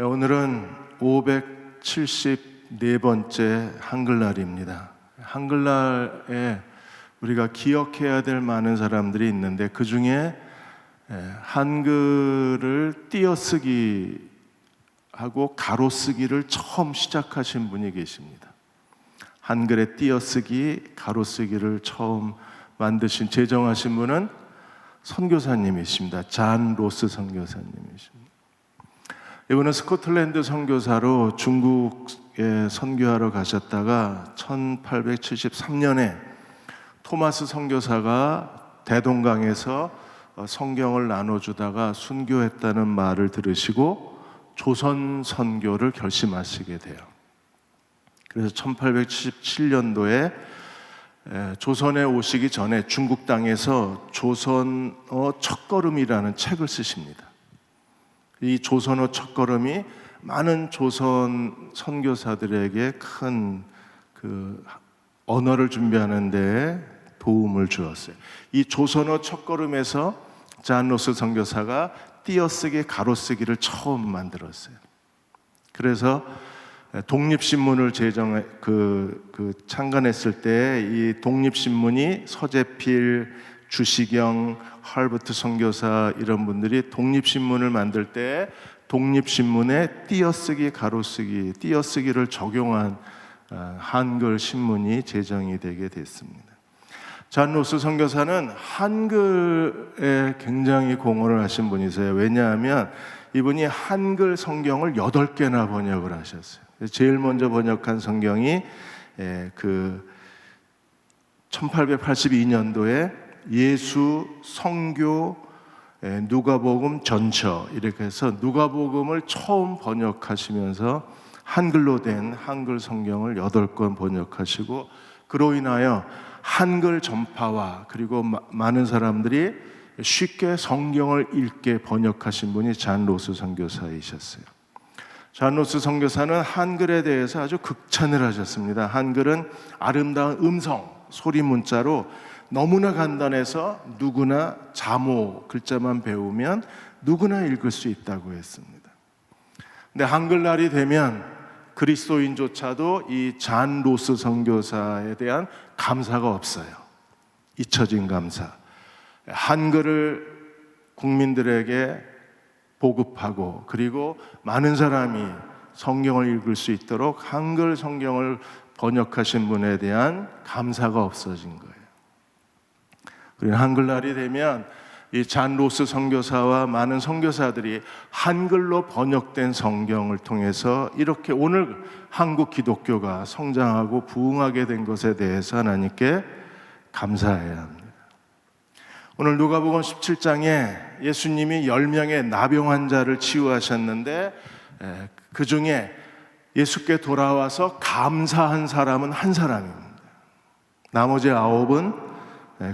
오늘은 574번째 한글날입니다. 한글날에 우리가 기억해야 될 많은 사람들이 있는데 그 중에 한글을 띄어쓰기 하고 가로쓰기를 처음 시작하신 분이 계십니다. 한글에 띄어쓰기, 가로쓰기를 처음 만드신, 제정하신 분은 선교사님이십니다. 잔 로스 선교사님이십니다. 이분은 스코틀랜드 선교사로 중국에 선교하러 가셨다가 1873년에 토마스 선교사가 대동강에서 성경을 나눠주다가 순교했다는 말을 들으시고 조선 선교를 결심하시게 돼요. 그래서 1877년도에 조선에 오시기 전에 중국 땅에서 조선어 첫걸음이라는 책을 쓰십니다. 이 조선어 첫걸음이 많은 조선 선교사들에게 큰 언어를 준비하는 데 도움을 주었어요. 이 조선어 첫걸음에서 잔 로스 선교사가 띄어쓰기, 가로쓰기를 처음 만들었어요. 그래서 독립신문을 창간했을 때 이 독립신문이 서재필, 주시경, 할버트 선교사 이런 분들이 독립신문을 만들 때 독립신문에 띄어쓰기, 가로쓰기, 띄어쓰기를 적용한 한글 신문이 제정이 되게 됐습니다. 잔 로스 선교사는 한글에 굉장히 공헌을 하신 분이세요. 왜냐하면 이분이 한글 성경을 8개나 번역을 하셨어요. 제일 먼저 번역한 성경이 1882년도에 예수 성교 누가복음 전처 이렇게 해서 누가복음을 처음 번역하시면서 한글로 된 한글 성경을 8권 번역하시고, 그로 인하여 한글 전파와 그리고 많은 사람들이 쉽게 성경을 읽게 번역하신 분이 잔 로스 선교사이셨어요. 잔 로스 선교사는 한글에 대해서 아주 극찬을 하셨습니다. 한글은 아름다운 음성, 소리 문자로 너무나 간단해서 누구나 자모 글자만 배우면 누구나 읽을 수 있다고 했습니다. 근데 한글날이 되면 그리스도인조차도 이 잔 로스 선교사에 대한 감사가 없어요. 잊혀진 감사. 한글을 국민들에게 보급하고 그리고 많은 사람이 성경을 읽을 수 있도록 한글 성경을 번역하신 분에 대한 감사가 없어진 거예요. 그리고 한글날이 되면 이 잔 로스 선교사와 많은 선교사들이 한글로 번역된 성경을 통해서 이렇게 오늘 한국 기독교가 성장하고 부흥하게 된 것에 대해서 하나님께 감사해야 합니다. 오늘 누가복음 17장에 예수님이 10명의 나병 환자를 치유하셨는데 그 중에 예수께 돌아와서 감사한 사람은 한 사람입니다. 나머지 9은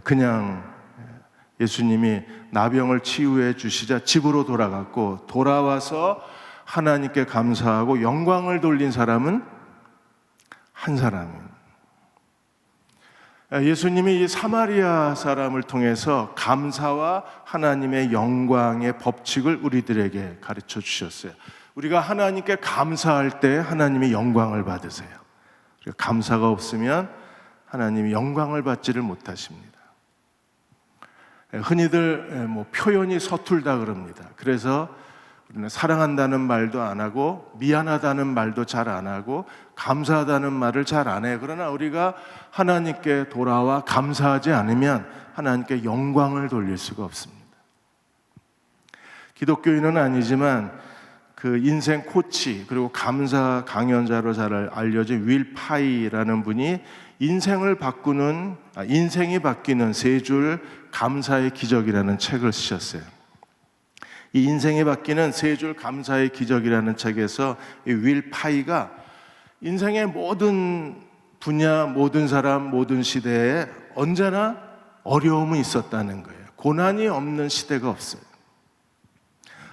그냥 예수님이 나병을 치유해 주시자 집으로 돌아갔고, 돌아와서 하나님께 감사하고 영광을 돌린 사람은 한 사람입니다. 예수님이 이 사마리아 사람을 통해서 감사와 하나님의 영광의 법칙을 우리들에게 가르쳐 주셨어요. 우리가 하나님께 감사할 때 하나님이 영광을 받으세요. 감사가 없으면 하나님이 영광을 받지를 못하십니다. 흔히들 표현이 서툴다 그럽니다. 그래서 우리는 사랑한다는 말도 안 하고 미안하다는 말도 잘 안 하고 감사하다는 말을 잘 안 해요. 그러나 우리가 하나님께 돌아와 감사하지 않으면 하나님께 영광을 돌릴 수가 없습니다. 기독교인은 아니지만 그 인생 코치 그리고 감사 강연자로 잘 알려진 윌 파이라는 분이 인생이 바뀌는 3줄 감사의 기적이라는 책을 쓰셨어요. 이 인생이 바뀌는 3줄 감사의 기적이라는 책에서 이 윌 파이가 인생의 모든 분야, 모든 사람, 모든 시대에 언제나 어려움이 있었다는 거예요. 고난이 없는 시대가 없어요.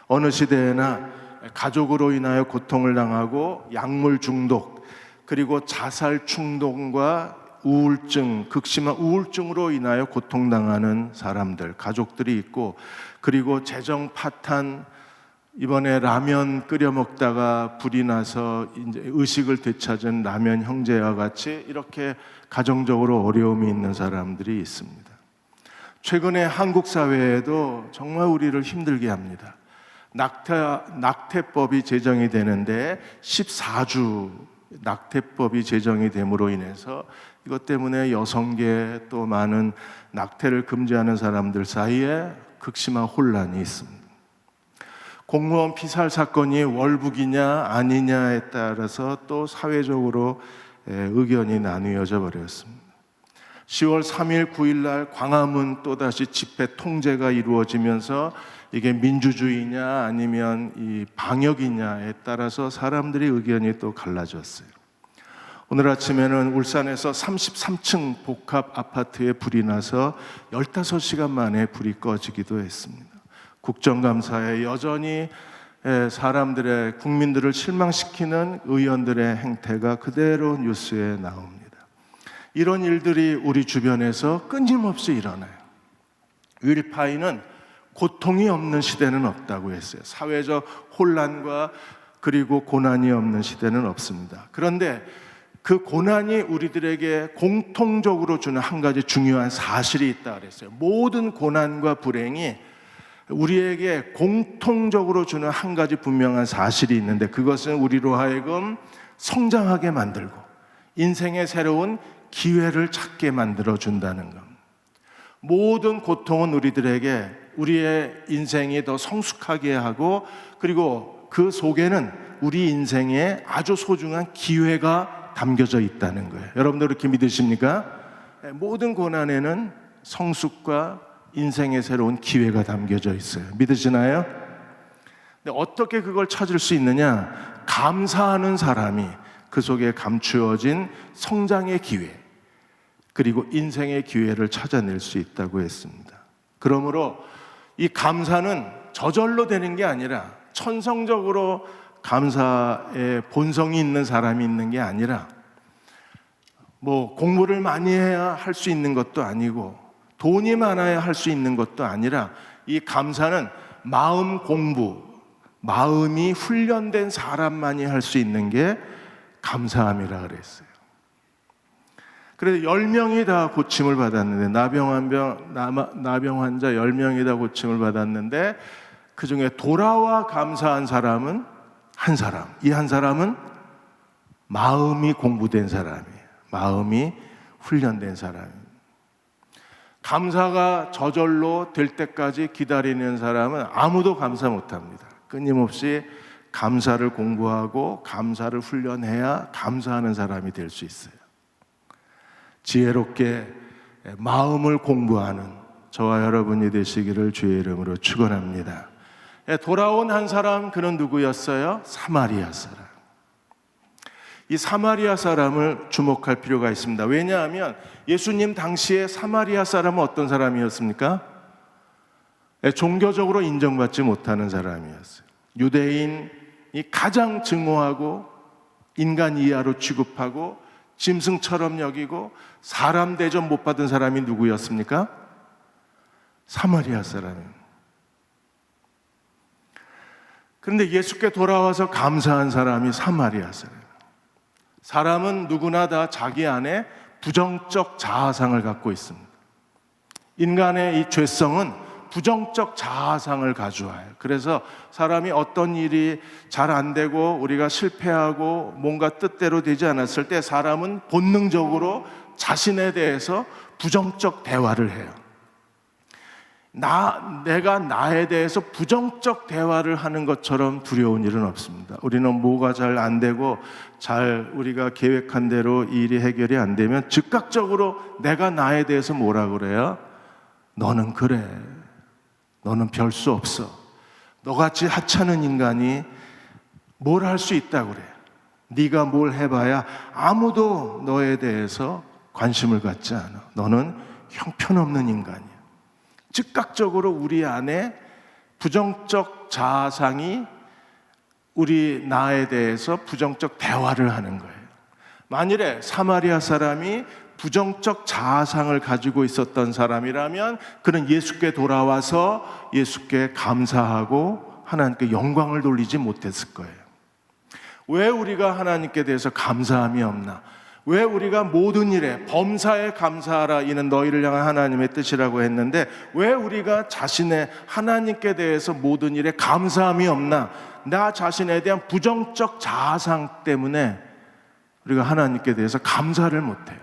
어느 시대에나 가족으로 인하여 고통을 당하고 약물 중독, 그리고 자살 충동과 우울증, 극심한 우울증으로 인하여 고통당하는 사람들, 가족들이 있고, 그리고 재정 파탄, 이번에 라면 끓여 먹다가 불이 나서 이제 의식을 되찾은 라면 형제와 같이 이렇게 가정적으로 어려움이 있는 사람들이 있습니다. 최근에 한국 사회에도 정말 우리를 힘들게 합니다. 낙태법이 제정이 되는데 14주 낙태법이 제정이 됨으로 인해서 이것 때문에 여성계 또 많은 낙태를 금지하는 사람들 사이에 극심한 혼란이 있습니다. 공무원 피살 사건이 월북이냐 아니냐에 따라서 또 사회적으로 의견이 나뉘어져 버렸습니다. 10월 3일, 9일 날 광화문 또다시 집회 통제가 이루어지면서 이게 민주주의냐 아니면 이 방역이냐에 따라서 사람들의 의견이 또 갈라졌어요. 오늘 아침에는 울산에서 33층 복합 아파트에 불이 나서 15시간 만에 불이 꺼지기도 했습니다. 국정감사에 여전히 사람들의 국민들을 실망시키는 의원들의 행태가 그대로 뉴스에 나옵니다. 이런 일들이 우리 주변에서 끊임없이 일어나요. 윌파이는 고통이 없는 시대는 없다고 했어요. 사회적 혼란과 그리고 고난이 없는 시대는 없습니다. 그런데 그 고난이 우리들에게 공통적으로 주는 한 가지 중요한 사실이 있다 그랬어요. 모든 고난과 불행이 우리에게 공통적으로 주는 한 가지 분명한 사실이 있는데, 그것은 우리로 하여금 성장하게 만들고 인생의 새로운 기회를 찾게 만들어준다는 것. 모든 고통은 우리들에게 우리의 인생이 더 성숙하게 하고, 그리고 그 속에는 우리 인생에 아주 소중한 기회가 담겨져 있다는 거예요. 여러분들 그렇게 믿으십니까? 모든 고난에는 성숙과 인생의 새로운 기회가 담겨져 있어요. 믿으시나요? 근데 어떻게 그걸 찾을 수 있느냐? 감사하는 사람이 그 속에 감추어진 성장의 기회, 그리고 인생의 기회를 찾아낼 수 있다고 했습니다. 그러므로 이 감사는 저절로 되는 게 아니라, 천성적으로 감사의 본성이 있는 사람이 있는 게 아니라, 뭐 공부를 많이 해야 할 수 있는 것도 아니고 돈이 많아야 할 수 있는 것도 아니라, 이 감사는 마음 공부, 마음이 훈련된 사람만이 할 수 있는 게 감사함이라 그랬어요. 그래서 10명이 다 고침을 받았는데, 나병 환자 10명이 다 고침을 받았는데, 그 중에 돌아와 감사한 사람은 한 사람. 이 한 사람은 마음이 공부된 사람이에요. 마음이 훈련된 사람이에요. 감사가 저절로 될 때까지 기다리는 사람은 아무도 감사 못합니다. 끊임없이 감사를 공부하고 감사를 훈련해야 감사하는 사람이 될 수 있어요. 지혜롭게 마음을 공부하는 저와 여러분이 되시기를 주의 이름으로 축원합니다. 돌아온 한 사람, 그는 누구였어요? 사마리아 사람. 이 사마리아 사람을 주목할 필요가 있습니다. 왜냐하면 예수님 당시에 사마리아 사람은 어떤 사람이었습니까? 종교적으로 인정받지 못하는 사람이었어요. 유대인이 가장 증오하고 인간 이하로 취급하고 짐승처럼 여기고 사람 대접 못 받은 사람이 누구였습니까? 사마리아 사람입니다. 그런데 예수께 돌아와서 감사한 사람이 사마리아 사람. 사람은 누구나 다 자기 안에 부정적 자아상을 갖고 있습니다. 인간의 이 죄성은 부정적 자아상을 가져와요. 그래서 사람이 어떤 일이 잘 안 되고 우리가 실패하고 뭔가 뜻대로 되지 않았을 때 사람은 본능적으로 자신에 대해서 부정적 대화를 해요. 내가 나에 대해서 부정적 대화를 하는 것처럼 두려운 일은 없습니다. 우리는 뭐가 잘 안 되고 우리가 계획한 대로 일이 해결이 안 되면 즉각적으로 내가 나에 대해서 뭐라 그래요? 너는 그래. 너는 별 수 없어. 너같이 하찮은 인간이 뭘 할 수 있다고 그래. 네가 뭘 해봐야 아무도 너에 대해서 관심을 갖지 않아. 너는 형편없는 인간이야. 즉각적으로 우리 안에 부정적 자아상이 우리 나에 대해서 부정적 대화를 하는 거예요. 만일에 사마리아 사람이 부정적 자아상을 가지고 있었던 사람이라면 그는 예수께 돌아와서 예수께 감사하고 하나님께 영광을 돌리지 못했을 거예요. 왜 우리가 하나님께 대해서 감사함이 없나? 왜 우리가 모든 일에 범사에 감사하라, 이는 너희를 향한 하나님의 뜻이라고 했는데 왜 우리가 자신의 하나님께 대해서 모든 일에 감사함이 없나? 나 자신에 대한 부정적 자아상 때문에 우리가 하나님께 대해서 감사를 못해요.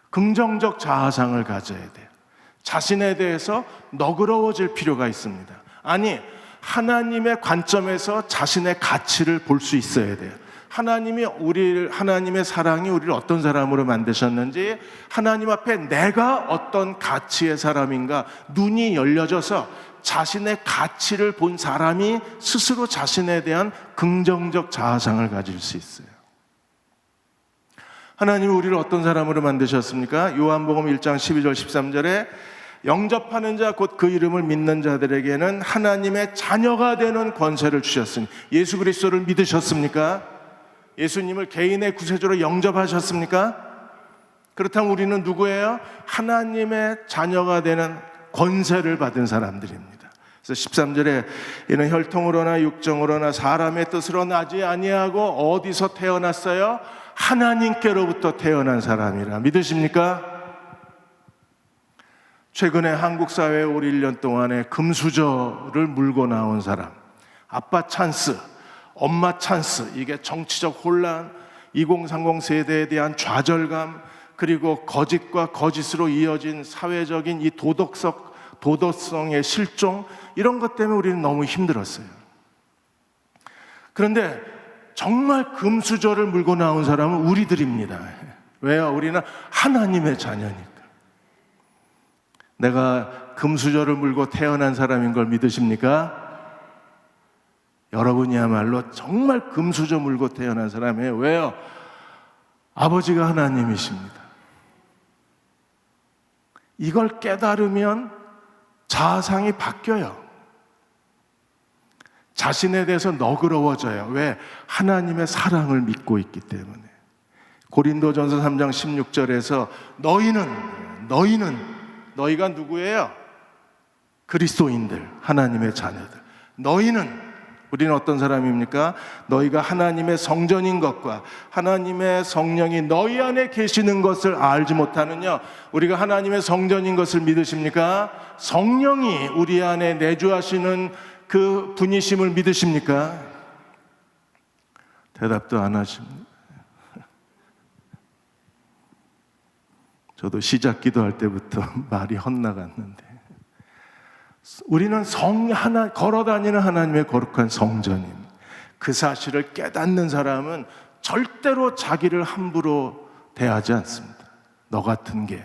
긍정적 자아상을 가져야 돼요. 자신에 대해서 너그러워질 필요가 있습니다. 아니, 하나님의 관점에서 자신의 가치를 볼 수 있어야 돼요. 하나님의 사랑이 우리를 어떤 사람으로 만드셨는지, 하나님 앞에 내가 어떤 가치의 사람인가 눈이 열려져서 자신의 가치를 본 사람이 스스로 자신에 대한 긍정적 자아상을 가질 수 있어요. 하나님이 우리를 어떤 사람으로 만드셨습니까? 요한복음 1장 12절 13절에 영접하는 자 곧 그 이름을 믿는 자들에게는 하나님의 자녀가 되는 권세를 주셨으니, 예수 그리스도를 믿으셨습니까? 예수님을 개인의 구세주로 영접하셨습니까? 그렇다면 우리는 누구예요? 하나님의 자녀가 되는 권세를 받은 사람들입니다. 그래서 13절에 이는 혈통으로나 육정으로나 사람의 뜻으로 나지 아니하고 어디서 태어났어요? 하나님께로부터 태어난 사람이라. 믿으십니까? 최근에 한국 사회에 올 1년 동안에 금수저를 물고 나온 사람, 아빠 찬스, 엄마 찬스, 이게 정치적 혼란, 2030 세대에 대한 좌절감, 그리고 거짓과 거짓으로 이어진 사회적인 이 도덕성의 실종, 이런 것 때문에 우리는 너무 힘들었어요. 그런데 정말 금수저를 물고 나온 사람은 우리들입니다. 왜요? 우리는 하나님의 자녀니까. 내가 금수저를 물고 태어난 사람인 걸 믿으십니까? 여러분이야말로 정말 금수저 물고 태어난 사람이에요. 왜요? 아버지가 하나님이십니다. 이걸 깨달으면 자아상이 바뀌어요. 자신에 대해서 너그러워져요. 왜? 하나님의 사랑을 믿고 있기 때문에. 고린도전서 3장 16절에서 너희가 누구예요? 그리스도인들, 하나님의 자녀들. 우리는 어떤 사람입니까? 너희가 하나님의 성전인 것과 하나님의 성령이 너희 안에 계시는 것을 알지 못하느냐? 우리가 하나님의 성전인 것을 믿으십니까? 성령이 우리 안에 내주하시는 그 분이심을 믿으십니까? 대답도 안 하십니다. 저도 시작 기도할 때부터 말이 헛나갔는데, 우리는 걸어다니는 하나님의 거룩한 성전입니다. 그 사실을 깨닫는 사람은 절대로 자기를 함부로 대하지 않습니다. 너 같은 게,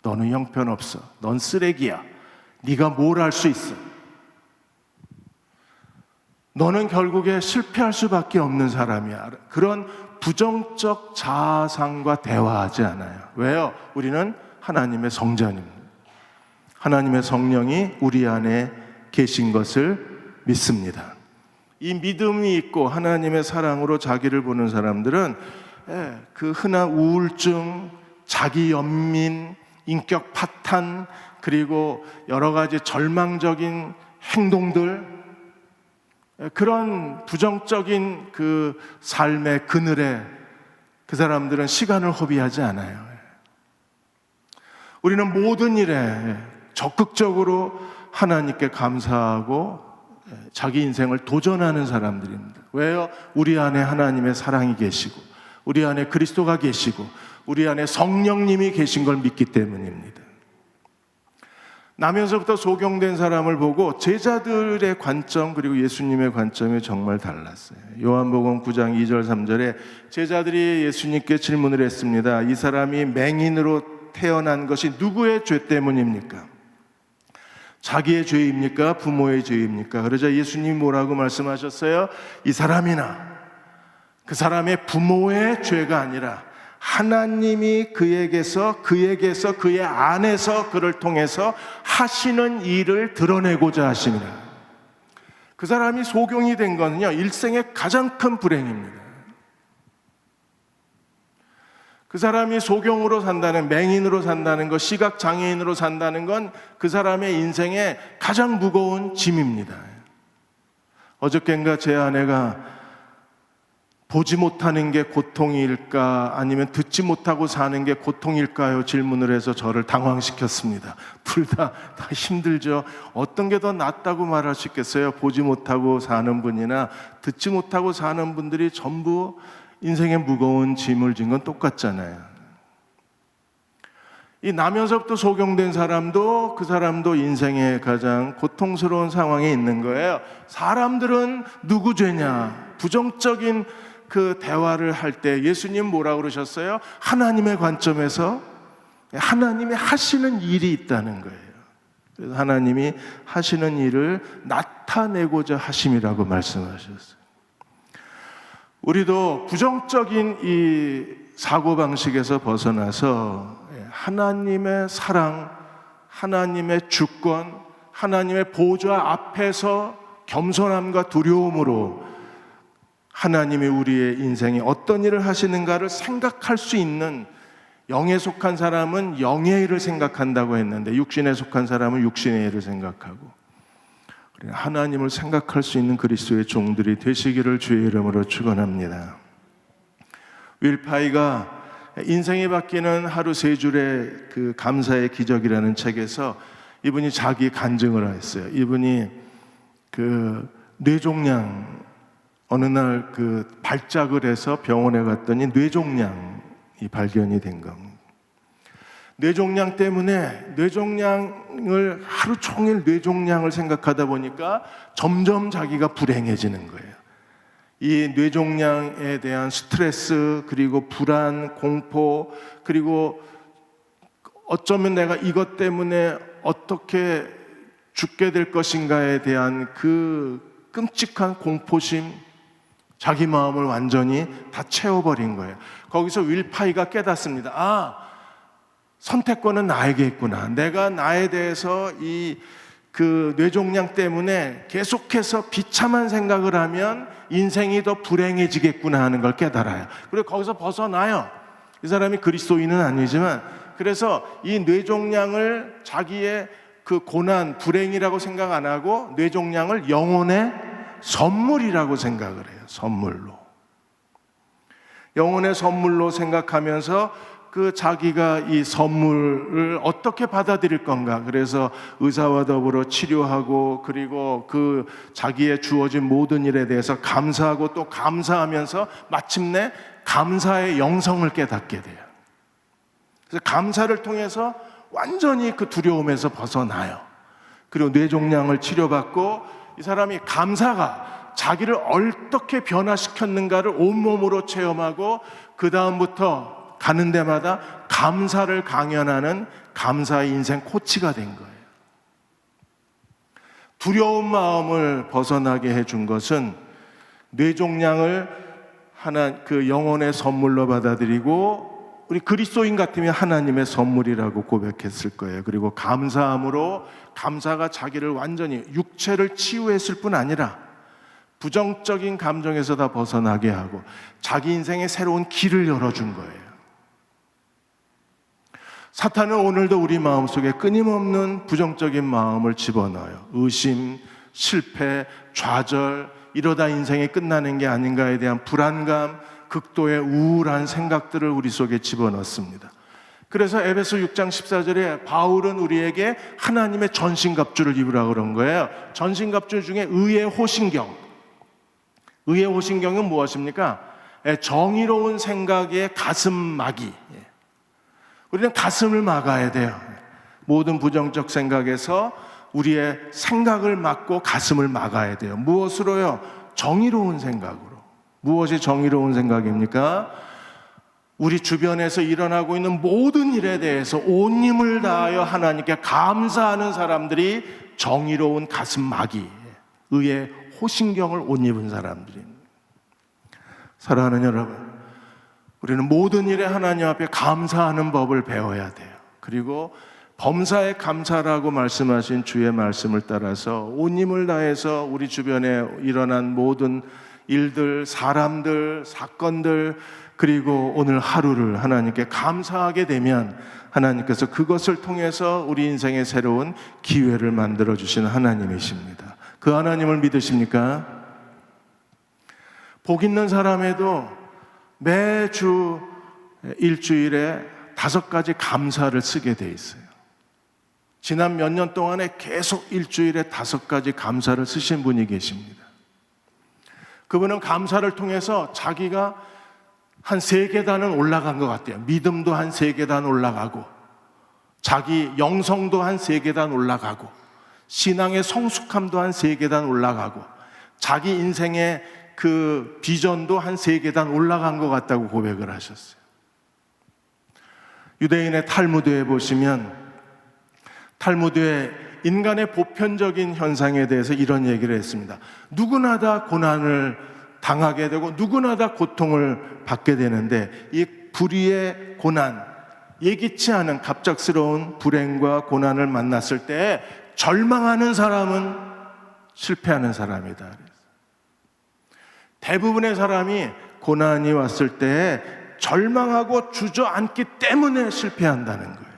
너는 형편없어, 넌 쓰레기야, 네가 뭘 할 수 있어, 너는 결국에 실패할 수밖에 없는 사람이야. 그런 부정적 자아상과 대화하지 않아요. 왜요? 우리는 하나님의 성전입니다. 하나님의 성령이 우리 안에 계신 것을 믿습니다. 이 믿음이 있고 하나님의 사랑으로 자기를 보는 사람들은 그 흔한 우울증, 자기 연민, 인격 파탄, 그리고 여러 가지 절망적인 행동들, 그런 부정적인 그 삶의 그늘에 그 사람들은 시간을 허비하지 않아요. 우리는 모든 일에 적극적으로 하나님께 감사하고 자기 인생을 도전하는 사람들입니다. 왜요? 우리 안에 하나님의 사랑이 계시고, 우리 안에 그리스도가 계시고, 우리 안에 성령님이 계신 걸 믿기 때문입니다. 나면서부터 소경된 사람을 보고 제자들의 관점, 그리고 예수님의 관점이 정말 달랐어요. 요한복음 9장 2절 3절에 제자들이 예수님께 질문을 했습니다. 이 사람이 맹인으로 태어난 것이 누구의 죄 때문입니까? 자기의 죄입니까? 부모의 죄입니까? 그러자 예수님이 뭐라고 말씀하셨어요? 이 사람이나 그 사람의 부모의 죄가 아니라 하나님이 그에게서 그의 안에서 그를 통해서 하시는 일을 드러내고자 하십니다. 그 사람이 소경이 된 것은요, 일생의 가장 큰 불행입니다. 그 사람이 소경으로 산다는, 맹인으로 산다는 것, 시각장애인으로 산다는 건 그 사람의 인생의 가장 무거운 짐입니다. 어저껜가 제 아내가 보지 못하는 게 고통일까 아니면 듣지 못하고 사는 게 고통일까요? 질문을 해서 저를 당황시켰습니다. 둘 다 힘들죠. 어떤 게 더 낫다고 말할 수 있겠어요? 보지 못하고 사는 분이나 듣지 못하고 사는 분들이 전부 인생의 무거운 짐을 진 건 똑같잖아요. 이 나면서부터 소경된 사람도 그 사람도 인생의 가장 고통스러운 상황에 있는 거예요. 사람들은 누구 죄냐? 부정적인 그 대화를 할 때 예수님 뭐라고 그러셨어요? 하나님의 관점에서 하나님이 하시는 일이 있다는 거예요. 그래서 하나님이 하시는 일을 나타내고자 하심이라고 말씀하셨어요. 우리도 부정적인 이 사고방식에서 벗어나서 하나님의 사랑, 하나님의 주권, 하나님의 보좌 앞에서 겸손함과 두려움으로 하나님이 우리의 인생에 어떤 일을 하시는가를 생각할 수 있는, 영에 속한 사람은 영의 일을 생각한다고 했는데 육신에 속한 사람은 육신의 일을 생각하고, 하나님을 생각할 수 있는 그리스도의 종들이 되시기를 주의 이름으로 축원합니다. 윌 파이가 인생이 바뀌는 하루 세 줄의 그 감사의 기적이라는 책에서 이분이 자기 간증을 했어요. 이분이 그 뇌종양, 어느 날 그 발작을 해서 병원에 갔더니 뇌종양이 발견이 된 겁니다. 뇌종양 때문에 뇌종양을 하루 종일 뇌종양을 생각하다 보니까 점점 자기가 불행해지는 거예요. 이 뇌종양에 대한 스트레스, 그리고 불안, 공포, 그리고 어쩌면 내가 이것 때문에 어떻게 죽게 될 것인가에 대한 그 끔찍한 공포심, 자기 마음을 완전히 다 채워버린 거예요. 거기서 윌 파이가 깨닫습니다. 아, 선택권은 나에게 있구나. 내가 나에 대해서 이 그 뇌종양 때문에 계속해서 비참한 생각을 하면 인생이 더 불행해지겠구나 하는 걸 깨달아요. 그리고 거기서 벗어나요. 이 사람이 그리스도인은 아니지만, 그래서 이 뇌종양을 자기의 그 고난, 불행이라고 생각 안 하고 뇌종양을 영혼의 선물이라고 생각을 해요. 선물로. 영혼의 선물로 생각하면서 그 자기가 이 선물을 어떻게 받아들일 건가. 그래서 의사와 더불어 치료하고, 그리고 그 자기의 주어진 모든 일에 대해서 감사하고 또 감사하면서 마침내 감사의 영성을 깨닫게 돼요. 그래서 감사를 통해서 완전히 그 두려움에서 벗어나요. 그리고 뇌종양을 치료받고, 이 사람이 감사가 자기를 어떻게 변화시켰는가를 온몸으로 체험하고, 그 다음부터 가는 데마다 감사를 강연하는 감사의 인생 코치가 된 거예요. 두려운 마음을 벗어나게 해준 것은 뇌종양을 그 영혼의 선물로 받아들이고, 우리 그리스도인 같으면 하나님의 선물이라고 고백했을 거예요. 그리고 감사함으로, 감사가 자기를 완전히 육체를 치유했을 뿐 아니라 부정적인 감정에서 다 벗어나게 하고 자기 인생의 새로운 길을 열어준 거예요. 사탄은 오늘도 우리 마음속에 끊임없는 부정적인 마음을 집어넣어요. 의심, 실패, 좌절, 이러다 인생이 끝나는 게 아닌가에 대한 불안감, 극도의 우울한 생각들을 우리 속에 집어넣습니다. 그래서 에베소 6장 14절에 바울은 우리에게 하나님의 전신갑주를 입으라고 그런 거예요. 전신갑주 중에 의의 호신경. 의의 호신경은 무엇입니까? 정의로운 생각의 가슴 막이. 우리는 가슴을 막아야 돼요. 모든 부정적 생각에서 우리의 생각을 막고 가슴을 막아야 돼요. 무엇으로요? 정의로운 생각으로. 무엇이 정의로운 생각입니까? 우리 주변에서 일어나고 있는 모든 일에 대해서 온 힘을 다하여 하나님께 감사하는 사람들이 정의로운 가슴 막이, 의의 호신경을 옷 입은 사람들입니다. 사랑하는 여러분, 우리는 모든 일에 하나님 앞에 감사하는 법을 배워야 돼요. 그리고 범사에 감사라고 말씀하신 주의 말씀을 따라서 온 힘을 다해서 우리 주변에 일어난 모든 일들, 사람들, 사건들, 그리고 오늘 하루를 하나님께 감사하게 되면 하나님께서 그것을 통해서 우리 인생의 새로운 기회를 만들어 주시는 하나님이십니다. 그 하나님을 믿으십니까? 복 있는 사람에도 매주 일주일에 5가지 감사를 쓰게 돼 있어요. 지난 몇 년 동안에 계속 일주일에 5가지 감사를 쓰신 분이 계십니다. 그분은 감사를 통해서 자기가 한 3계단은 올라간 것 같아요. 믿음도 한 3계단 올라가고, 자기 영성도 한 3계단 올라가고, 신앙의 성숙함도 한 3계단 올라가고, 자기 인생의 그 비전도 한 3계단 올라간 것 같다고 고백을 하셨어요. 유대인의 탈무드에 보시면, 탈무드의 인간의 보편적인 현상에 대해서 이런 얘기를 했습니다. 누구나 다 고난을 당하게 되고 누구나 다 고통을 받게 되는데, 이 불의의 고난, 예기치 않은 갑작스러운 불행과 고난을 만났을 때 절망하는 사람은 실패하는 사람이다. 대부분의 사람이 고난이 왔을 때 절망하고 주저앉기 때문에 실패한다는 거예요.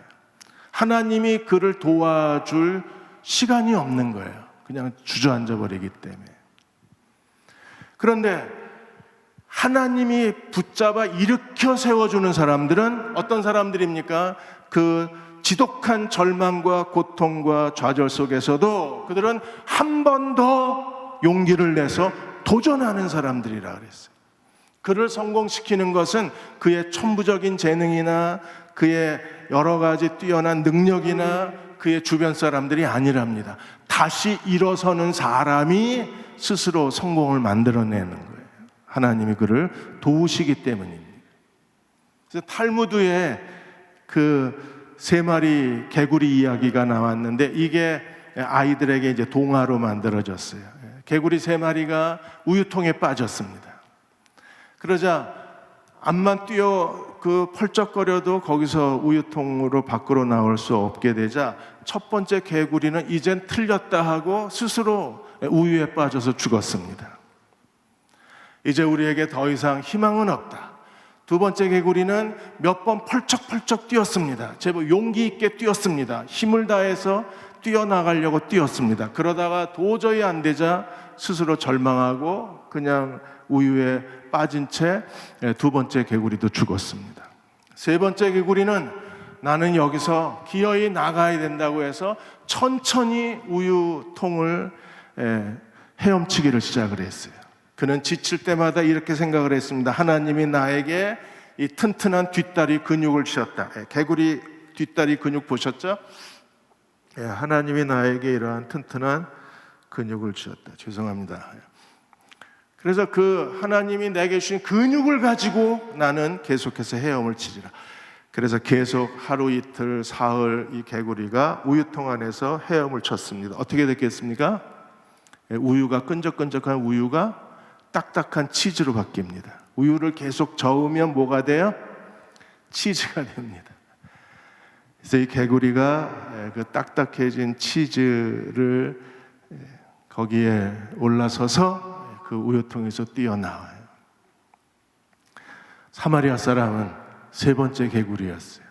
하나님이 그를 도와줄 시간이 없는 거예요. 그냥 주저앉아 버리기 때문에. 그런데 하나님이 붙잡아 일으켜 세워주는 사람들은 어떤 사람들입니까? 그 지독한 절망과 고통과 좌절 속에서도 그들은 한 번 더 용기를 내서 도전하는 사람들이라 그랬어요. 그를 성공시키는 것은 그의 천부적인 재능이나 그의 여러 가지 뛰어난 능력이나 그의 주변 사람들이 아니랍니다. 다시 일어서는 사람이 스스로 성공을 만들어내는 거예요. 하나님이 그를 도우시기 때문입니다. 그래서 탈무드에 그 3마리 개구리 이야기가 나왔는데, 이게 아이들에게 이제 동화로 만들어졌어요. 개구리 3마리가 우유통에 빠졌습니다. 그러자 암만 뛰어 펄쩍거려도 거기서 우유통으로 밖으로 나올 수 없게 되자, 첫 번째 개구리는 이젠 틀렸다 하고 스스로 우유에 빠져서 죽었습니다. 이제 우리에게 더 이상 희망은 없다. 두 번째 개구리는 몇 번 펄쩍펄쩍 뛰었습니다. 제법 용기 있게 뛰었습니다. 힘을 다해서 뛰어나가려고 뛰었습니다. 그러다가 도저히 안 되자 스스로 절망하고 그냥 우유에 빠진 채 두 번째 개구리도 죽었습니다. 세 번째 개구리는 나는 여기서 기어이 나가야 된다고 해서 천천히 우유통을 헤엄치기를 시작을 했어요. 그는 지칠 때마다 이렇게 생각을 했습니다. 하나님이 나에게 이 튼튼한 뒷다리 근육을 주셨다. 개구리 뒷다리 근육 보셨죠? 하나님이 나에게 이러한 튼튼한 근육을 주셨다. 죄송합니다. 그래서 그 하나님이 내게 주신 근육을 가지고 나는 계속해서 헤엄을 치리라. 그래서 계속 하루 이틀 사흘 이 개구리가 우유통 안에서 헤엄을 쳤습니다. 어떻게 됐겠습니까? 우유가 끈적끈적한 우유가 딱딱한 치즈로 바뀝니다. 우유를 계속 저으면 뭐가 돼요? 치즈가 됩니다. 그래서 이 개구리가 그 딱딱해진 치즈를 거기에 올라서서 그 우유통에서 뛰어나와요. 사마리아 사람은 세 번째 개구리였어요.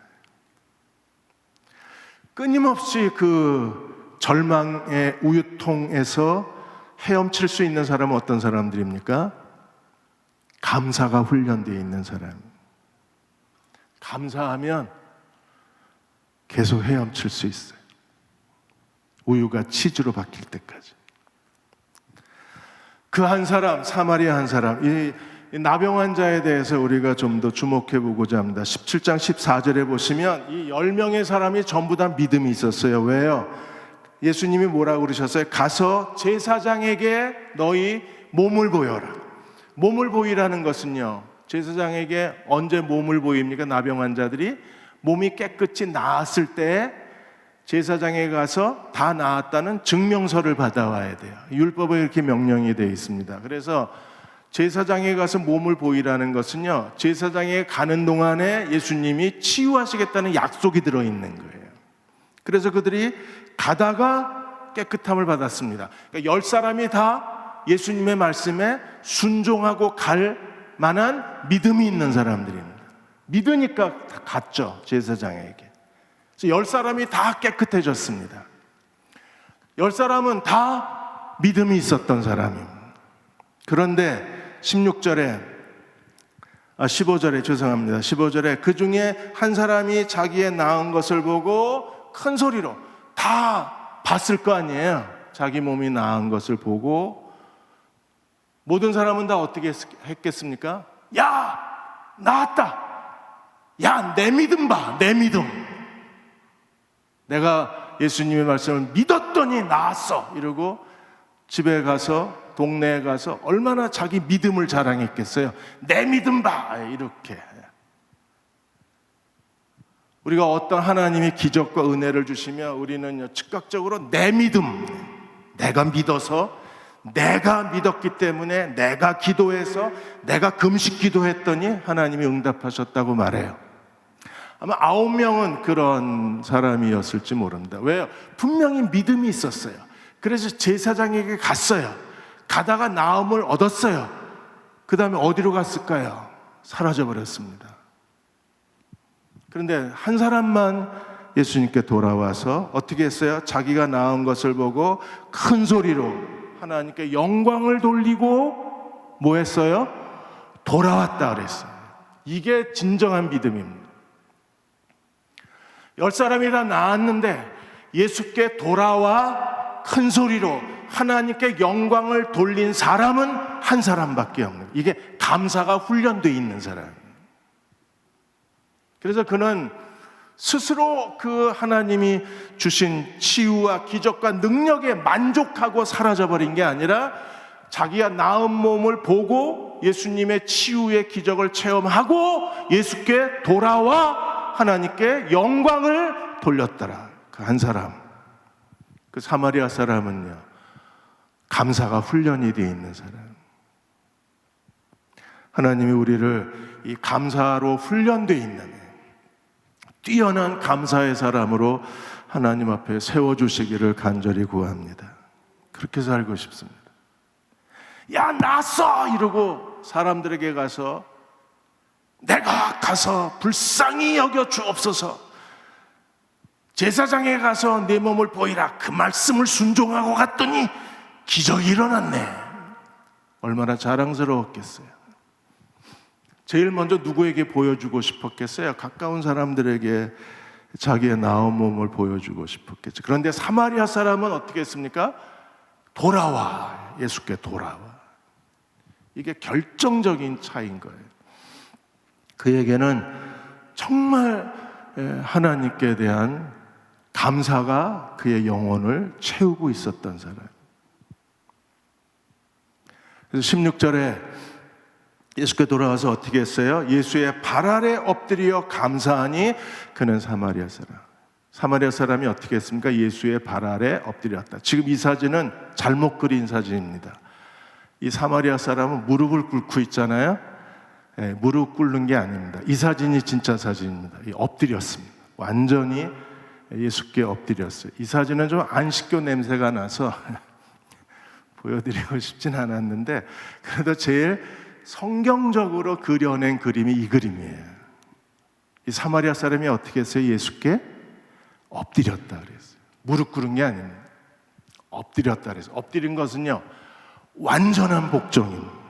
끊임없이 그 절망의 우유통에서 헤엄칠 수 있는 사람은 어떤 사람들입니까? 감사가 훈련되어 있는 사람. 감사하면 계속 헤엄칠 수 있어요. 우유가 치즈로 바뀔 때까지. 그 한 사람, 사마리아 한 사람, 이 나병 환자에 대해서 우리가 좀 더 주목해 보고자 합니다. 17장 14절에 보시면 이 10명의 사람이 전부 다 믿음이 있었어요. 왜요? 예수님이 뭐라고 그러셨어요? 가서 제사장에게 너희 몸을 보여라. 몸을 보이라는 것은요, 제사장에게 언제 몸을 보입니까? 나병 환자들이 몸이 깨끗이 나았을 때 제사장에 가서 다 나았다는 증명서를 받아와야 돼요. 율법에 이렇게 명령이 되어 있습니다. 그래서 제사장에 가서 몸을 보이라는 것은요, 제사장에 가는 동안에 예수님이 치유하시겠다는 약속이 들어있는 거예요. 그래서 그들이 가다가 깨끗함을 받았습니다. 그러니까 10사람이 다 예수님의 말씀에 순종하고 갈 만한 믿음이 있는 사람들입니다. 믿으니까 갔죠, 제사장에게. 그래서 10사람이 다 깨끗해졌습니다. 10사람은 다 믿음이 있었던 사람입니다. 그런데 15절에 그 중에 한 사람이 자기의 나은 것을 보고 큰 소리로, 다 봤을 거 아니에요. 자기 몸이 나은 것을 보고 모든 사람은 다 어떻게 했겠습니까? 야, 나았다. 야, 내 믿음 봐, 내 믿음. 내가 예수님의 말씀을 믿었더니 나았어. 이러고 집에 가서, 동네에 가서 얼마나 자기 믿음을 자랑했겠어요. 내 믿음 봐, 이렇게. 우리가 어떤 하나님이 기적과 은혜를 주시면 우리는 즉각적으로 내 믿음, 내가 믿어서, 내가 믿었기 때문에, 내가 기도해서, 내가 금식 기도했더니 하나님이 응답하셨다고 말해요. 아마 9명은 그런 사람이었을지 모릅니다. 왜요? 분명히 믿음이 있었어요. 그래서 제사장에게 갔어요. 가다가 나음을 얻었어요. 그 다음에 어디로 갔을까요? 사라져버렸습니다. 그런데 한 사람만 예수님께 돌아와서 어떻게 했어요? 자기가 나은 것을 보고 큰 소리로 하나님께 영광을 돌리고 뭐 했어요? 돌아왔다 그랬어요. 이게 진정한 믿음입니다. 10사람이 다 나았는데 예수께 돌아와 큰 소리로 하나님께 영광을 돌린 사람은 한 사람밖에 없는 거예요. 이게 감사가 훈련되어 있는 사람이에요. 그래서 그는 스스로 그 하나님이 주신 치유와 기적과 능력에 만족하고 사라져버린 게 아니라 자기가 나은 몸을 보고 예수님의 치유의 기적을 체험하고 예수께 돌아와 하나님께 영광을 돌렸더라. 그 한 사람, 그 사마리아 사람은요, 감사가 훈련이 되어 있는 사람. 하나님이 우리를 이 감사로 훈련되어 있는 뛰어난 감사의 사람으로 하나님 앞에 세워주시기를 간절히 구합니다. 그렇게 살고 싶습니다. 야, 났어! 이러고 사람들에게 가서 내가 가서 불쌍히 여겨 주옵소서, 제사장에 가서 내 몸을 보이라, 그 말씀을 순종하고 갔더니 기적이 일어났네. 얼마나 자랑스러웠겠어요. 제일 먼저 누구에게 보여주고 싶었겠어요? 가까운 사람들에게 자기의 나은 몸을 보여주고 싶었겠죠. 그런데 사마리아 사람은 어떻게 했습니까? 돌아와, 예수께 돌아와. 이게 결정적인 차이인 거예요. 그에게는 정말 하나님께 대한 감사가 그의 영혼을 채우고 있었던 사람. 그래서 16절에 예수께 돌아와서 어떻게 했어요? 예수의 발 아래 엎드려 감사하니 그는 사마리아 사람. 사마리아 사람이 어떻게 했습니까? 예수의 발 아래 엎드렸다. 지금 이 사진은 잘못 그린 사진입니다. 이 사마리아 사람은 무릎을 꿇고 있잖아요. 무릎 꿇는 게 아닙니다. 이 사진이 진짜 사진입니다. 엎드렸습니다. 완전히 예수께 엎드렸어요. 이 사진은 좀 안식교 냄새가 나서 보여드리고 싶진 않았는데, 그래도 제일 성경적으로 그려낸 그림이 이 그림이에요. 이 사마리아 사람이 어떻게 했어요? 예수께 엎드렸다 그랬어요. 무릎 꿇은 게 아닙니다. 엎드렸다 그랬어요. 엎드린 것은요, 완전한 복종입니다.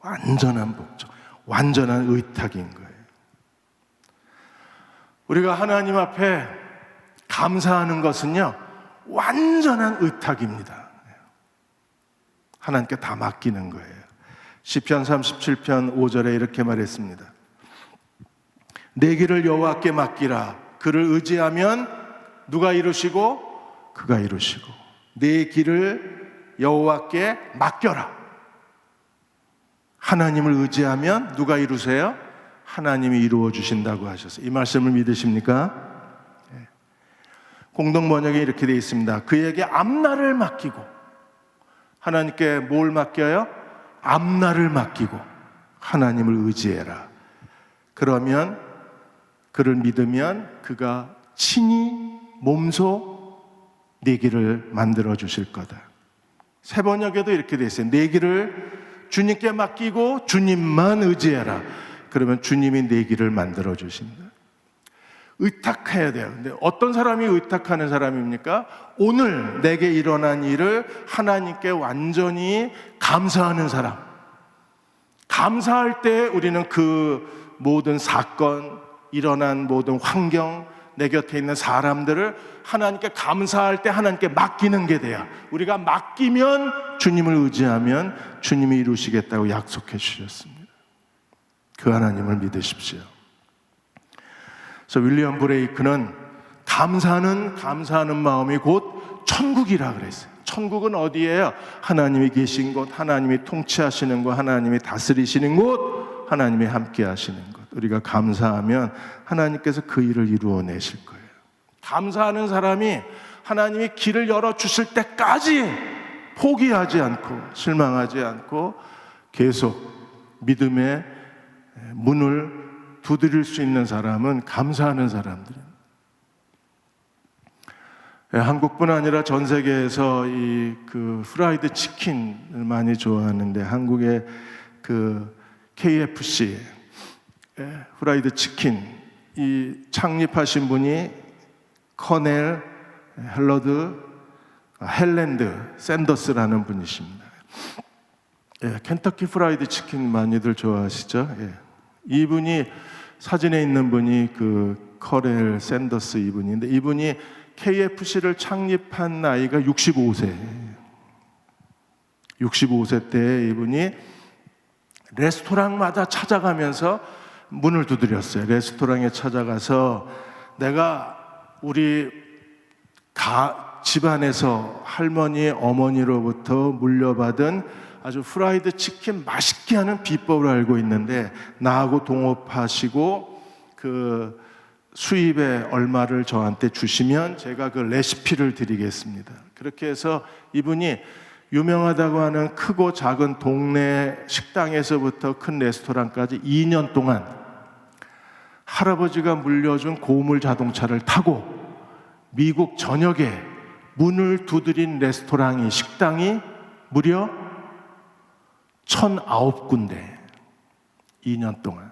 완전한 복종, 완전한 의탁인 거예요. 우리가 하나님 앞에 감사하는 것은요, 완전한 의탁입니다. 하나님께 다 맡기는 거예요. 시편 37편 5절에 이렇게 말했습니다. 내 길을 여호와께 맡기라. 그를 의지하면 누가 이루시고? 그가 이루시고. 내 길을 여호와께 맡겨라. 하나님을 의지하면 누가 이루세요? 하나님이 이루어 주신다고 하셨어요. 이 말씀을 믿으십니까? 공동 번역에 이렇게 되어 있습니다. 그에게 앞날을 맡기고. 하나님께 뭘 맡겨요? 앞날을 맡기고 하나님을 의지해라. 그러면 그를 믿으면 그가 친히 몸소 네 길을 만들어 주실 거다. 새 번역에도 이렇게 돼 있어요. 내 길을 주님께 맡기고 주님만 의지해라. 그러면 주님이 내 길을 만들어 주신다. 의탁해야 돼요. 근데 어떤 사람이 의탁하는 사람입니까? 오늘 내게 일어난 일을 하나님께 완전히 감사하는 사람. 감사할 때 우리는 그 모든 사건, 일어난 모든 환경, 내 곁에 있는 사람들을 하나님께 감사할 때 하나님께 맡기는 게 돼요. 우리가 맡기면, 주님을 의지하면 주님이 이루시겠다고 약속해 주셨습니다. 그 하나님을 믿으십시오. 그래서 윌리엄 브레이크는 감사하는 마음이 곧 천국이라 그랬어요. 천국은 어디예요? 하나님이 계신 곳, 하나님이 통치하시는 곳, 하나님이 다스리시는 곳, 하나님이 함께 하시는 곳. 우리가 감사하면 하나님께서 그 일을 이루어내실 거예요. 감사하는 사람이 하나님이 길을 열어주실 때까지 포기하지 않고 실망하지 않고 계속 믿음의 문을 두드릴 수 있는 사람은 감사하는 사람들입니다. 한국뿐 아니라 전 세계에서 그 프라이드 치킨을 많이 좋아하는데 한국의 그 KFC 프라이드 치킨 이 창립하신 분이 커넬 헬랜드 샌더스라는 분이십니다. 켄터키 프라이드 치킨 많이들 좋아하시죠? 이분이 사진에 있는 분이 그 커넬 샌더스 이분인데 이분이 KFC를 창립한 나이가 65세. 65세 때 이분이 레스토랑마다 찾아가면서 문을 두드렸어요. 레스토랑에 찾아가서 내가 우리 집안에서 할머니, 어머니로부터 물려받은 아주 프라이드 치킨 맛있게 하는 비법을 알고 있는데 나하고 동업하시고 그 수입의 얼마를 저한테 주시면 제가 그 레시피를 드리겠습니다. 그렇게 해서 이분이 유명하다고 하는 크고 작은 동네 식당에서부터 큰 레스토랑까지 2년 동안 할아버지가 물려준 고물 자동차를 타고 미국 전역에 문을 두드린 레스토랑이 식당이 무려 1,009군데 2년 동안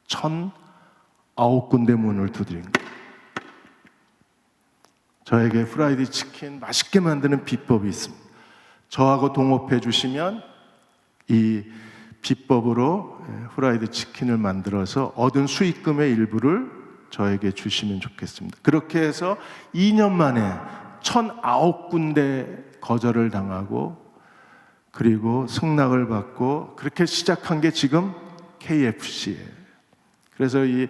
1,009군데 문을 두드린 거예요. 저에게 프라이드 치킨 맛있게 만드는 비법이 있습니다. 저하고 동업해 주시면 이 비법으로 프라이드 치킨을 만들어서 얻은 수익금의 일부를 저에게 주시면 좋겠습니다. 그렇게 해서 2년 만에 1,009군데 거절을 당하고 그리고 승낙을 받고 그렇게 시작한 게 지금 KFC예요. 그래서 이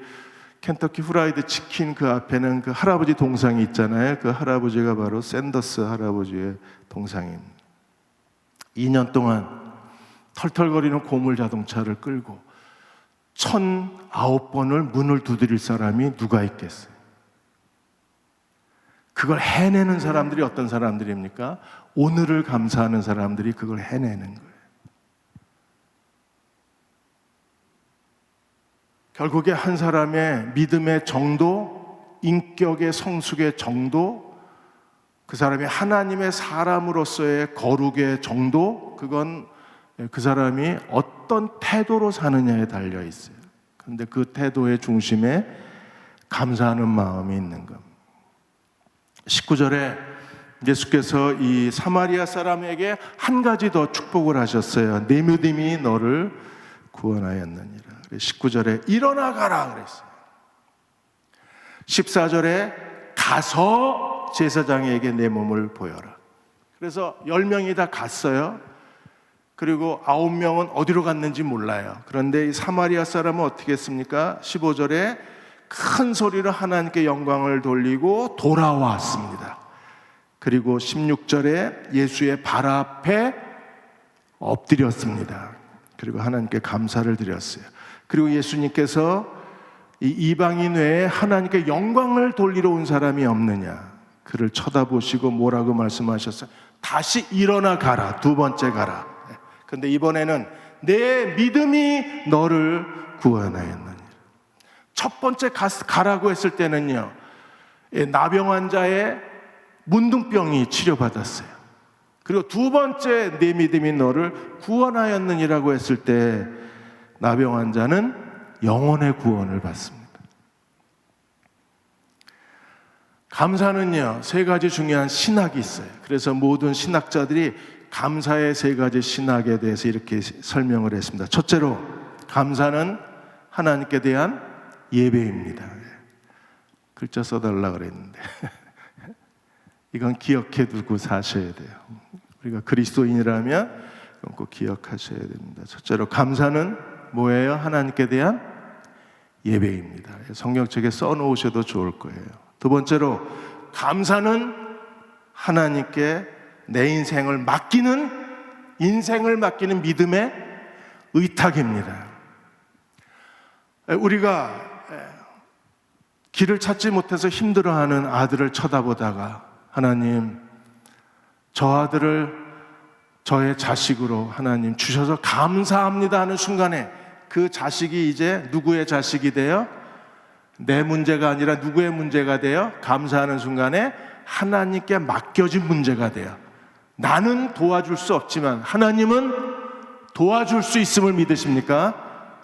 켄터키 프라이드 치킨 그 앞에는 그 할아버지 동상이 있잖아요. 그 할아버지가 바로 샌더스 할아버지의 동상입니다. 2년 동안 털털거리는 고물 자동차를 끌고 1,009번을 문을 두드릴 사람이 누가 있겠어요? 그걸 해내는 사람들이 어떤 사람들입니까? 오늘을 감사하는 사람들이 그걸 해내는 거예요. 결국에 한 사람의 믿음의 정도, 인격의 성숙의 정도, 그 사람이 하나님의 사람으로서의 거룩의 정도, 그건 그 사람이 어떤 태도로 사느냐에 달려 있어요. 그런데 그 태도의 중심에 감사하는 마음이 있는 겁니다. 19절에 예수께서 이 사마리아 사람에게 한 가지 더 축복을 하셨어요. 내 믿음이 너를 구원하였느니라. 19절에 일어나 가라 그랬어요. 14절에 가서 제사장에게 내 몸을 보여라. 그래서 10명이 다 갔어요. 그리고 9명은 어디로 갔는지 몰라요. 그런데 이 사마리아 사람은 어떻게 했습니까? 15절에 큰 소리로 하나님께 영광을 돌리고 돌아왔습니다. 그리고 16절에 예수의 발 앞에 엎드렸습니다. 그리고 하나님께 감사를 드렸어요. 그리고 예수님께서 이 이방인 외에 하나님께 영광을 돌리러 온 사람이 없느냐, 그를 쳐다보시고 뭐라고 말씀하셨어요? 다시 일어나 가라. 두 번째 가라. 근데 이번에는 내 믿음이 너를 구원하였느니라. 첫 번째 가라고 했을 때는요, 나병 환자의 문둥병이 치료받았어요. 그리고 두 번째 내 믿음이 너를 구원하였느니라고 했을 때 나병 환자는 영혼의 구원을 받습니다. 감사는요, 세 가지 중요한 신학이 있어요. 그래서 모든 신학자들이 감사의 세 가지 신학에 대해서 이렇게 설명을 했습니다. 첫째로, 감사는 하나님께 대한 예배입니다. 글자 써달라 그랬는데 이건 기억해 두고 사셔야 돼요. 우리가 그리스도인이라면 꼭 기억하셔야 됩니다. 첫째로, 감사는 뭐예요? 하나님께 대한 예배입니다. 성경책에 써놓으셔도 좋을 거예요. 두 번째로, 감사는 하나님께 내 인생을 맡기는 믿음의 의탁입니다. 우리가 길을 찾지 못해서 힘들어하는 아들을 쳐다보다가 하나님, 저 아들을 저의 자식으로 하나님 주셔서 감사합니다 하는 순간에 그 자식이 이제 누구의 자식이 돼요? 내 문제가 아니라 누구의 문제가 돼요? 감사하는 순간에 하나님께 맡겨진 문제가 돼요. 나는 도와줄 수 없지만 하나님은 도와줄 수 있음을 믿으십니까?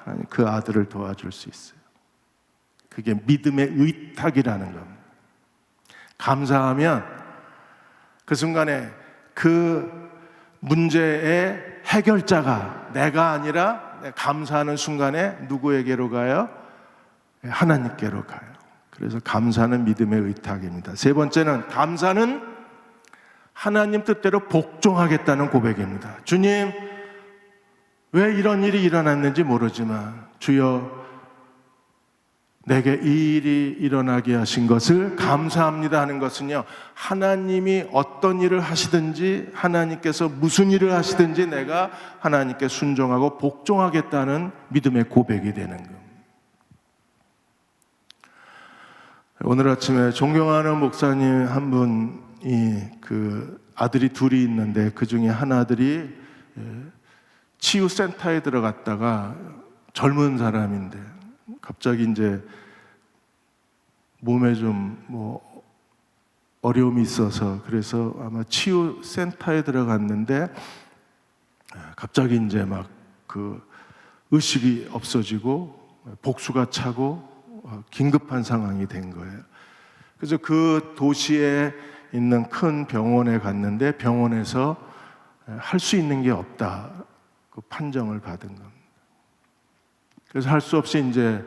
하나님, 그 아들을 도와줄 수 있어요. 그게 믿음의 의탁이라는 겁니다. 감사하면 그 순간에 그 문제의 해결자가 내가 아니라 감사하는 순간에 누구에게로 가요? 하나님께로 가요. 그래서 감사는 믿음의 의탁입니다. 세 번째는, 감사는 하나님 뜻대로 복종하겠다는 고백입니다. 주님, 왜 이런 일이 일어났는지 모르지만 주여, 내게 이 일이 일어나게 하신 것을 감사합니다 하는 것은요, 하나님이 어떤 일을 하시든지, 하나님께서 무슨 일을 하시든지 내가 하나님께 순종하고 복종하겠다는 믿음의 고백이 되는 겁니다. 오늘 아침에 존경하는 목사님 한 분이 그 아들이 둘이 있는데 그 중에 한 아들이 치유센터에 들어갔다가 젊은 사람인데 갑자기 이제 몸에 좀 어려움이 있어서 그래서 아마 치유센터에 들어갔는데 갑자기 이제 막 그 의식이 없어지고 복수가 차고 긴급한 상황이 된 거예요. 그래서 그 도시에 있는 큰 병원에 갔는데 병원에서 할 수 있는 게 없다, 그 판정을 받은 겁니다. 그래서 할 수 없이 이제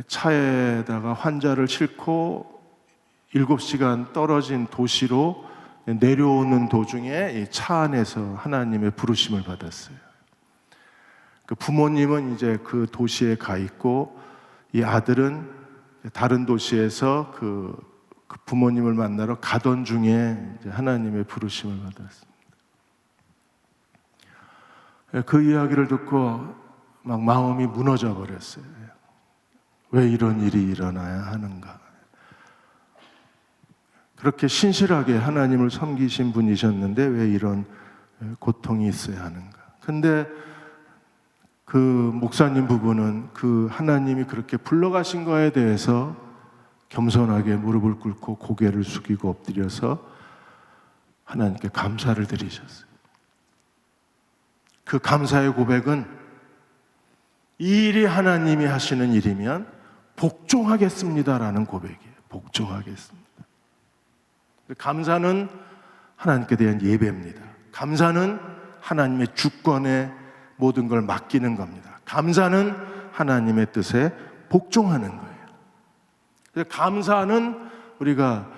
차에다가 환자를 싣고 7시간 떨어진 도시로 내려오는 도중에 이 차 안에서 하나님의 부르심을 받았어요. 그 부모님은 이제 그 도시에 가 있고 이 아들은 다른 도시에서 그 부모님을 만나러 가던 중에 이제 하나님의 부르심을 받았습니다. 그 이야기를 듣고 막 마음이 무너져 버렸어요. 왜 이런 일이 일어나야 하는가? 그렇게 신실하게 하나님을 섬기신 분이셨는데 왜 이런 고통이 있어야 하는가? 근데 그 목사님 부부는 그 하나님이 그렇게 불러가신 거에 대해서 겸손하게 무릎을 꿇고 고개를 숙이고 엎드려서 하나님께 감사를 드리셨어요. 그 감사의 고백은 이 일이 하나님이 하시는 일이면 복종하겠습니다라는 고백이에요. 복종하겠습니다. 감사는 하나님께 대한 예배입니다. 감사는 하나님의 주권에 모든 걸 맡기는 겁니다. 감사는 하나님의 뜻에 복종하는 거예요. 감사는 우리가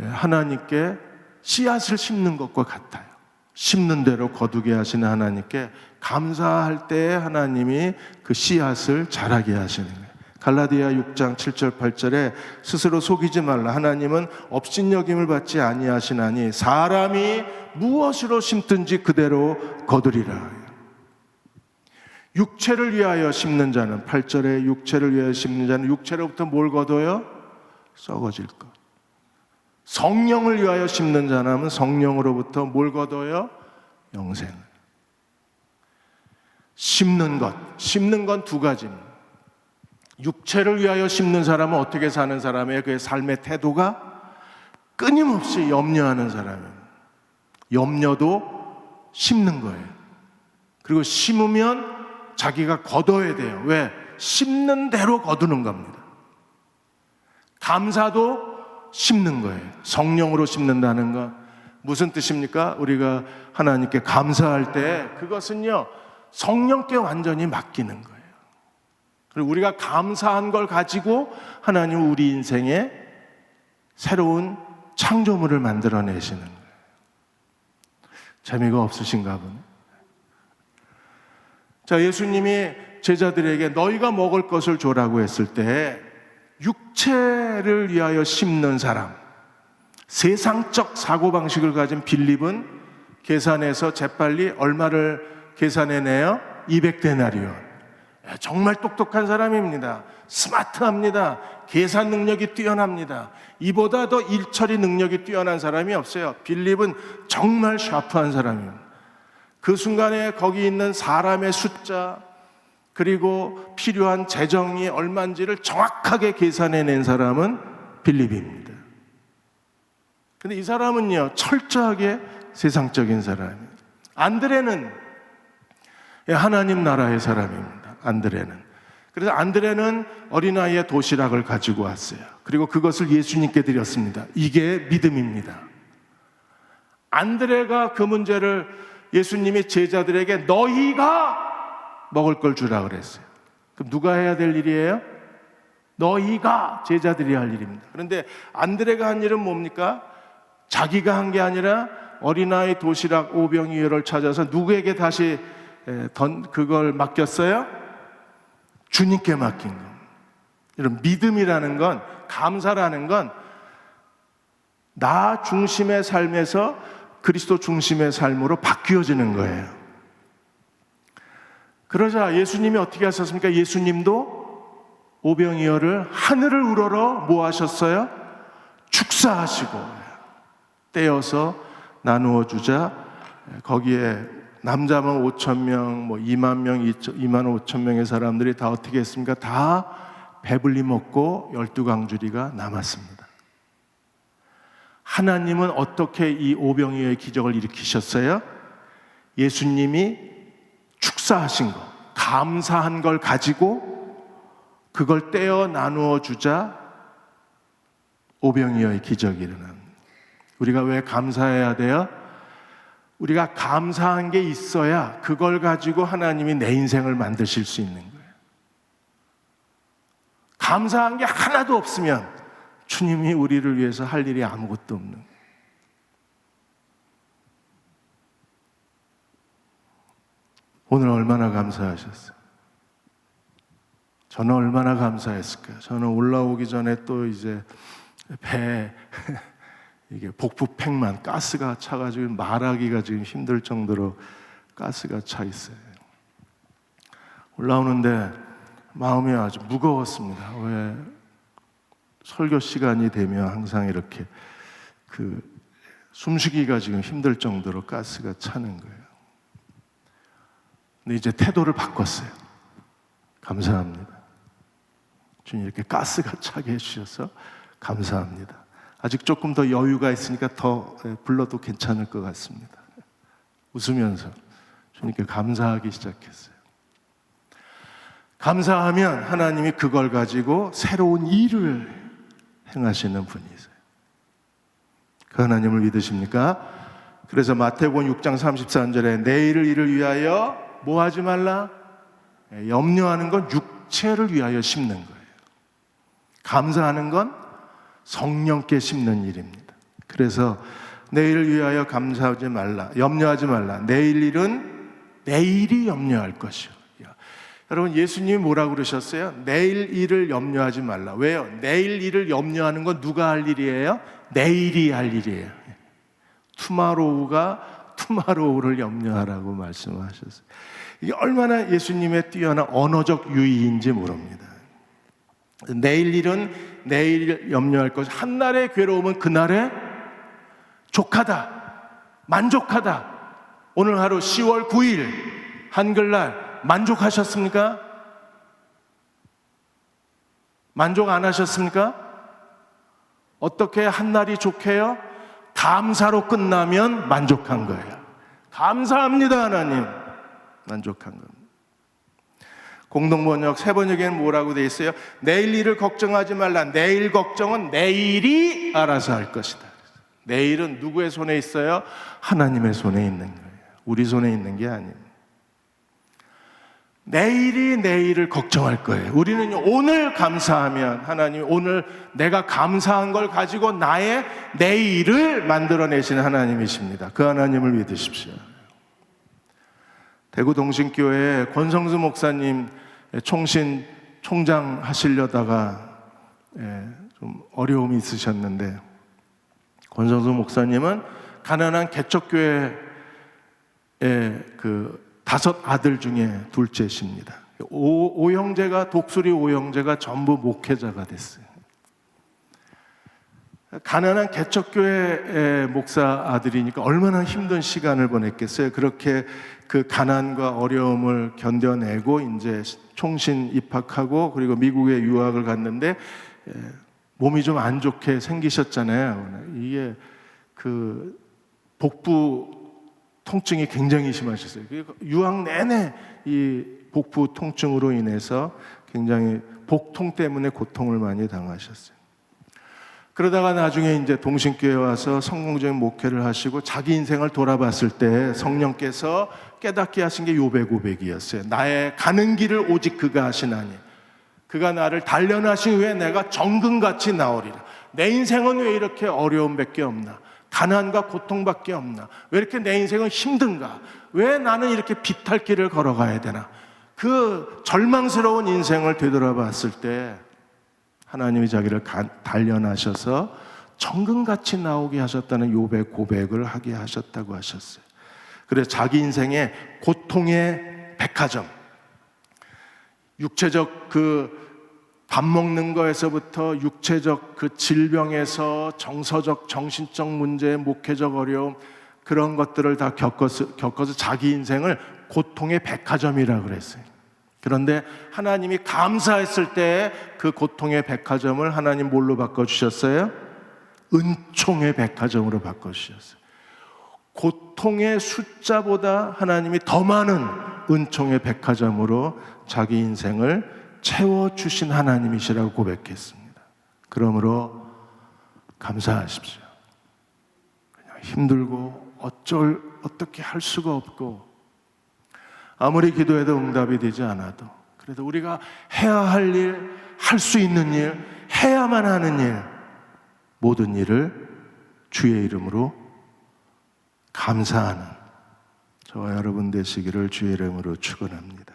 하나님께 씨앗을 심는 것과 같아요. 심는 대로 거두게 하시는 하나님께 감사할 때 하나님이 그 씨앗을 자라게 하시는 거예요. 갈라디아 6장 7절 8절에 스스로 속이지 말라. 하나님은 업신여김을 받지 아니하시나니 사람이 무엇으로 심든지 그대로 거두리라. 육체를 위하여 심는 자는 8절에 육체를 위하여 심는 자는 육체로부터 뭘 거둬요? 썩어질 것. 성령을 위하여 심는 자는 성령으로부터 뭘 거둬요? 영생을. 심는 건 두 가지입니다. 육체를 위하여 심는 사람은 어떻게 사는 사람이에요? 그의 삶의 태도가 끊임없이 염려하는 사람입니다. 염려도 심는 거예요. 그리고 심으면 자기가 거둬야 돼요. 왜? 심는 대로 거두는 겁니다. 감사도 심는 거예요. 성령으로 심는다는 건 무슨 뜻입니까? 우리가 하나님께 감사할 때 그것은요, 성령께 완전히 맡기는 거예요. 그리고 우리가 감사한 걸 가지고 하나님은 우리 인생에 새로운 창조물을 만들어내시는 거예요. 재미가 없으신가 보네. 자, 예수님이 제자들에게 너희가 먹을 것을 줘라고 했을 때 육체를 위하여 심는 사람, 세상적 사고방식을 가진 빌립은 계산해서 재빨리 얼마를 계산해내요? 200데나리온. 정말 똑똑한 사람입니다. 스마트합니다. 계산 능력이 뛰어납니다. 이보다 더 일처리 능력이 뛰어난 사람이 없어요. 빌립은 정말 샤프한 사람입니다. 그 순간에 거기 있는 사람의 숫자, 그리고 필요한 재정이 얼마인지를 정확하게 계산해낸 사람은 빌립입니다. 근데 이 사람은요, 철저하게 세상적인 사람이에요. 안드레는 하나님 나라의 사람입니다. 안드레는. 그래서 안드레는 어린아이의 도시락을 가지고 왔어요. 그리고 그것을 예수님께 드렸습니다. 이게 믿음입니다. 안드레가 그 문제를 예수님이 제자들에게 너희가 먹을 걸 주라 그랬어요. 그럼 누가 해야 될 일이에요? 너희가, 제자들이 할 일입니다. 그런데 안드레가 한 일은 뭡니까? 자기가 한 게 아니라 어린아이 도시락 오병이어를 찾아서 누구에게 다시 그걸 맡겼어요? 주님께 맡긴 거. 이런 믿음이라는 건, 감사라는 건 나 중심의 삶에서 그리스도 중심의 삶으로 바뀌어지는 거예요. 그러자 예수님이 어떻게 하셨습니까? 예수님도 오병이어를 하늘을 우러러 뭐 하셨어요? 축사하시고 떼어서 나누어 주자. 거기에 남자만 5,000명, 2만 명, 2만 5천 명의 사람들이 다 어떻게 했습니까? 다 배불리 먹고 12강주리가 남았습니다. 하나님은 어떻게 이 오병이어의 기적을 일으키셨어요? 예수님이 축사하신 것, 감사한 걸 가지고 그걸 떼어 나누어 주자 오병이어의 기적이 일어납니다. 우리가 왜 감사해야 돼요? 우리가 감사한 게 있어야 그걸 가지고 하나님이 내 인생을 만드실 수 있는 거예요. 감사한 게 하나도 없으면 주님이 우리를 위해서 할 일이 아무것도 없는 거예요. 오늘 얼마나 감사하셨어요? 저는 얼마나 감사했을까요? 저는 올라오기 전에 또 이제 배에 이게 복부팩만 가스가 차가지고 말하기가 지금 힘들 정도로 가스가 차 있어요. 올라오는데 마음이 아주 무거웠습니다. 왜 설교 시간이 되면 항상 이렇게 숨쉬기가 지금 힘들 정도로 가스가 차는 거예요. 근데 이제 태도를 바꿨어요. 감사합니다. 주님 이렇게 가스가 차게 해주셔서 감사합니다. 아직 조금 더 여유가 있으니까 더 불러도 괜찮을 것 같습니다. 웃으면서 주님께 감사하기 시작했어요. 감사하면 하나님이 그걸 가지고 새로운 일을 행하시는 분이세요. 그 하나님을 믿으십니까? 그래서 마태복음 6장 33절에 내일 일을 위하여 뭐 하지 말라? 염려하는 건 육체를 위하여 심는 거예요. 감사하는 건 성령께 심는 일입니다. 그래서 내일을 위하여 감사하지 말라, 염려하지 말라. 내일 일은 내일이 염려할 것이요. 여러분, 예수님이 뭐라고 그러셨어요? 내일 일을 염려하지 말라. 왜요? 내일 일을 염려하는 건 누가 할 일이에요? 내일이 할 일이에요. 투마로우가 투마로우를 염려하라고 말씀하셨어요. 이게 얼마나 예수님의 뛰어난 언어적 유희인지 모릅니다. 내일 일은 내일 염려할 것. 한날의 괴로움은 그날의 족하다, 만족하다. 오늘 하루 10월 9일 한글날 만족하셨습니까? 만족 안 하셨습니까? 어떻게 한날이 좋게요? 감사로 끝나면 만족한 거예요. 감사합니다 하나님. 만족한 겁니다. 공동번역 세번역에는 뭐라고 돼 있어요? 내일 일을 걱정하지 말라. 내일 걱정은 내일이 알아서 할 것이다. 내일은 누구의 손에 있어요? 하나님의 손에 있는 거예요. 우리 손에 있는 게 아닙니다. 내일이 내일을 걱정할 거예요. 우리는 오늘 감사하면 하나님 오늘 내가 감사한 걸 가지고 나의 내일을 만들어내시는 하나님이십니다. 그 하나님을 믿으십시오. 대구 동신교회 권성수 목사님 총장 하시려다가 좀 어려움이 있으셨는데, 권성수 목사님은 가난한 개척교회의 그 5 아들 중에 둘째십니다. 오형제가 독수리 오형제가 전부 목회자가 됐어요. 가난한 개척교회 목사 아들이니까 얼마나 힘든 시간을 보냈겠어요. 그렇게 그 가난과 어려움을 견뎌내고 이제 총신 입학하고 그리고 미국에 유학을 갔는데 몸이 좀 안 좋게 생기셨잖아요. 이게 그 복부 통증이 굉장히 심하셨어요. 유학 내내 이 복부 통증으로 인해서 굉장히 복통 때문에 고통을 많이 당하셨어요. 그러다가 나중에 이제 동신교회 와서 성공적인 목회를 하시고 자기 인생을 돌아봤을 때 성령께서 깨닫게 하신 게 욥의 고백이었어요. 나의 가는 길을 오직 그가 하시나니 그가 나를 단련하신 후에 내가 정금같이 나오리라. 내 인생은 왜 이렇게 어려움밖에 없나? 가난과 고통밖에 없나? 왜 이렇게 내 인생은 힘든가? 왜 나는 이렇게 비탈길을 걸어가야 되나? 그 절망스러운 인생을 되돌아봤을 때 하나님이 자기를 단련하셔서 정금같이 나오게 하셨다는 욥의 고백을 하게 하셨다고 하셨어요. 그래서 자기 인생의 고통의 백화점, 육체적 그 밥 먹는 거에서부터 육체적 그 질병에서 정서적 정신적 문제, 목회적 어려움, 그런 것들을 다 겪어서 자기 인생을 고통의 백화점이라고 그랬어요. 그런데 하나님이 감사했을 때 그 고통의 백화점을 하나님 뭘로 바꿔주셨어요? 은총의 백화점으로 바꿔주셨어요. 고통의 숫자보다 하나님이 더 많은 은총의 백화점으로 자기 인생을 채워주신 하나님이시라고 고백했습니다. 그러므로 감사하십시오. 그냥 힘들고 어떻게 할 수가 없고 아무리 기도해도 응답이 되지 않아도 그래도 우리가 해야 할 일, 할 수 있는 일, 해야만 하는 일, 모든 일을 주의 이름으로 감사하는 저와 여러분 되시기를 주의 이름으로 축원합니다.